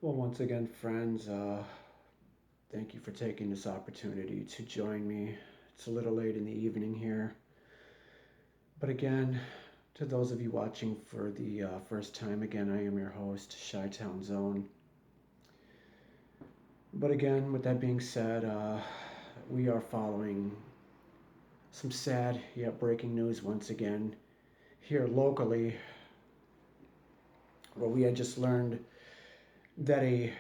Well, once again, friends, thank you for taking this opportunity to join me. It's a little late in the evening here, but again, to those of you watching for the first time, again, I am your host, Chi-Town Zone. But again, with that being said, we are following some sad yet breaking news once again here locally, where we had just learned that a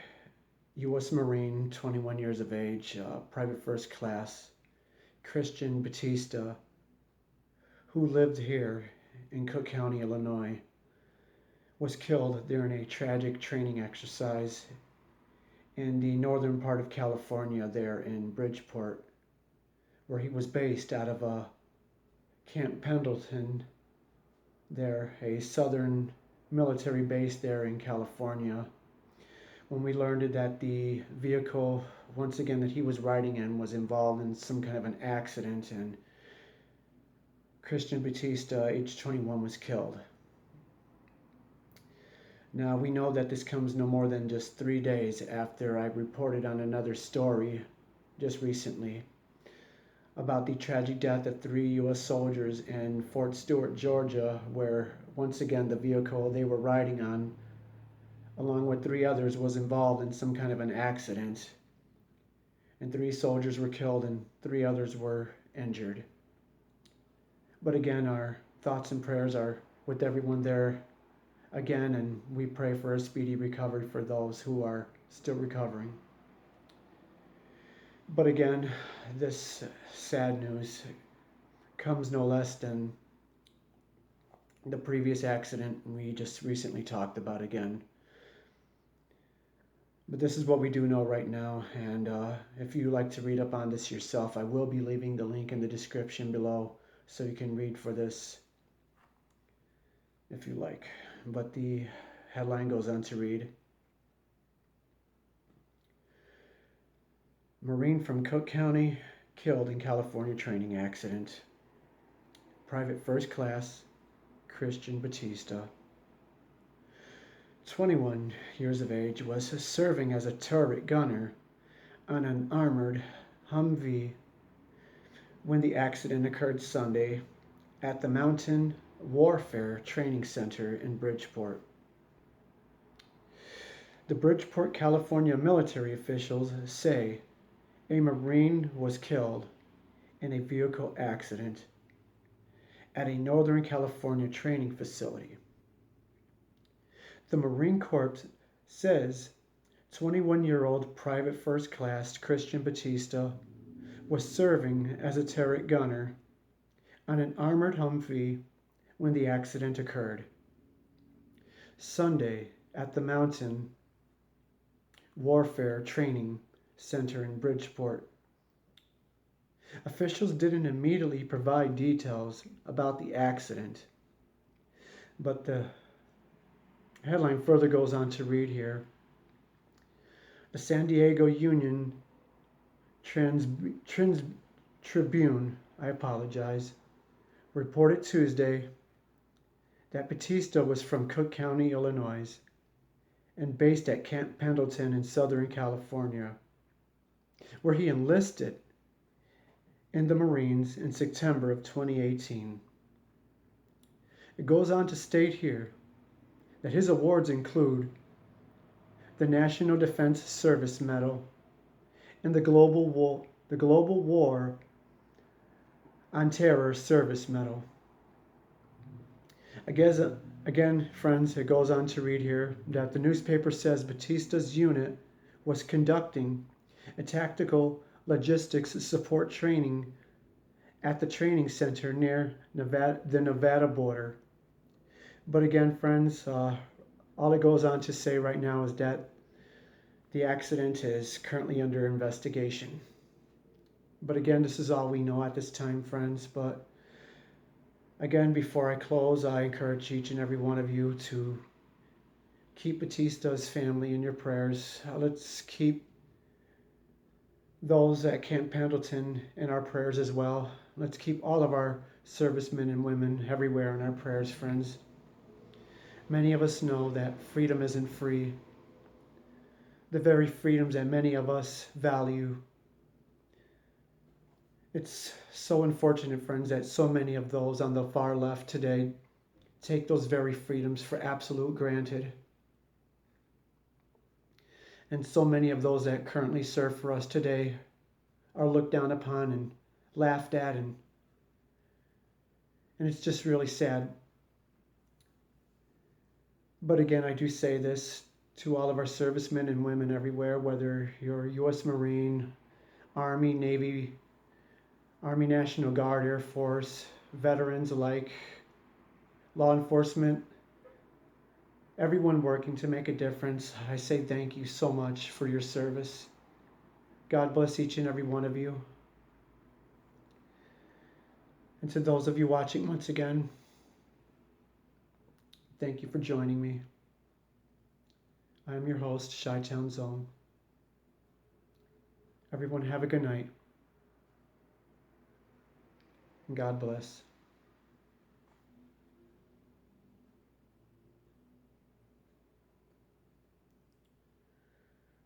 U.S Marine, 21 years of age, private first class, Christian Batista, who lived here in Cook County, Illinois, was killed during a tragic training exercise in the northern part of California, there in Bridgeport, where he was based out of Camp Pendleton, there, a southern military base there in California. When we learned that the vehicle, once again, that he was riding in was involved in some kind of an accident, and Christian Batista, age 21, was killed. Now, we know that this comes no more than just 3 days after I reported on another story just recently about the tragic death of 3 U.S. soldiers in Fort Stewart, Georgia, where once again the vehicle they were riding on, along with 3 others, was involved in some kind of an accident. And 3 soldiers were killed and 3 others were injured. But again, our thoughts and prayers are with everyone there again, and we pray for a speedy recovery for those who are still recovering. But again, this sad news comes no less than the previous accident we just recently talked about again. But this is what we do know right now, and if you like to read up on this yourself, I will be leaving the link in the description below so you can read for this if you like. But the headline goes on to read, Marine from Cook County killed in California training accident. Private First Class Christian Batista, 21 years of age, was serving as a turret gunner on an armored humvee when the accident occurred Sunday at the Mountain Warfare Training Center in Bridgeport. The Bridgeport, California military officials say a Marine was killed in a vehicle accident at a Northern California training facility. The Marine Corps says 21-year-old Private First Class Christian Batista was serving as a turret gunner on an armored Humvee when the accident occurred Sunday at the Mountain Warfare Training Center in Bridgeport. Officials didn't immediately provide details about the accident, but the headline further goes on to read here. The San Diego Union Tribune, I apologize, reported Tuesday that Batista was from Cook County, Illinois, and based at Camp Pendleton in Southern California, where he enlisted in the Marines in September of 2018. It goes on to state here that his awards include the National Defense Service Medal and the Global War on Terror Service Medal. Again, friends, it goes on to read here that the newspaper says Batista's unit was conducting a tactical logistics support training at the training center near the Nevada border. But again, friends, all it goes on to say right now is that the accident is currently under investigation. But again, this is all we know at this time, friends. But again, before I close, I encourage each and every one of you to keep Batista's family in your prayers. Let's keep those at Camp Pendleton in our prayers as well. Let's keep all of our servicemen and women everywhere in our prayers, friends. Many of us know that freedom isn't free, the very freedoms that many of us value. It's so unfortunate, friends, that so many of those on the far left today take those very freedoms for absolute granted. And so many of those that currently serve for us today are looked down upon and laughed at, and it's just really sad. But again, I do say this to all of our servicemen and women everywhere, whether you're U.S. Marine, Army, Navy, Army National Guard, Air Force, veterans alike, law enforcement, everyone working to make a difference. I say thank you so much for your service. God bless each and every one of you. And to those of you watching once again, thank you for joining me. I am your host, Chi-Town Zone. Everyone have a good night. And God bless.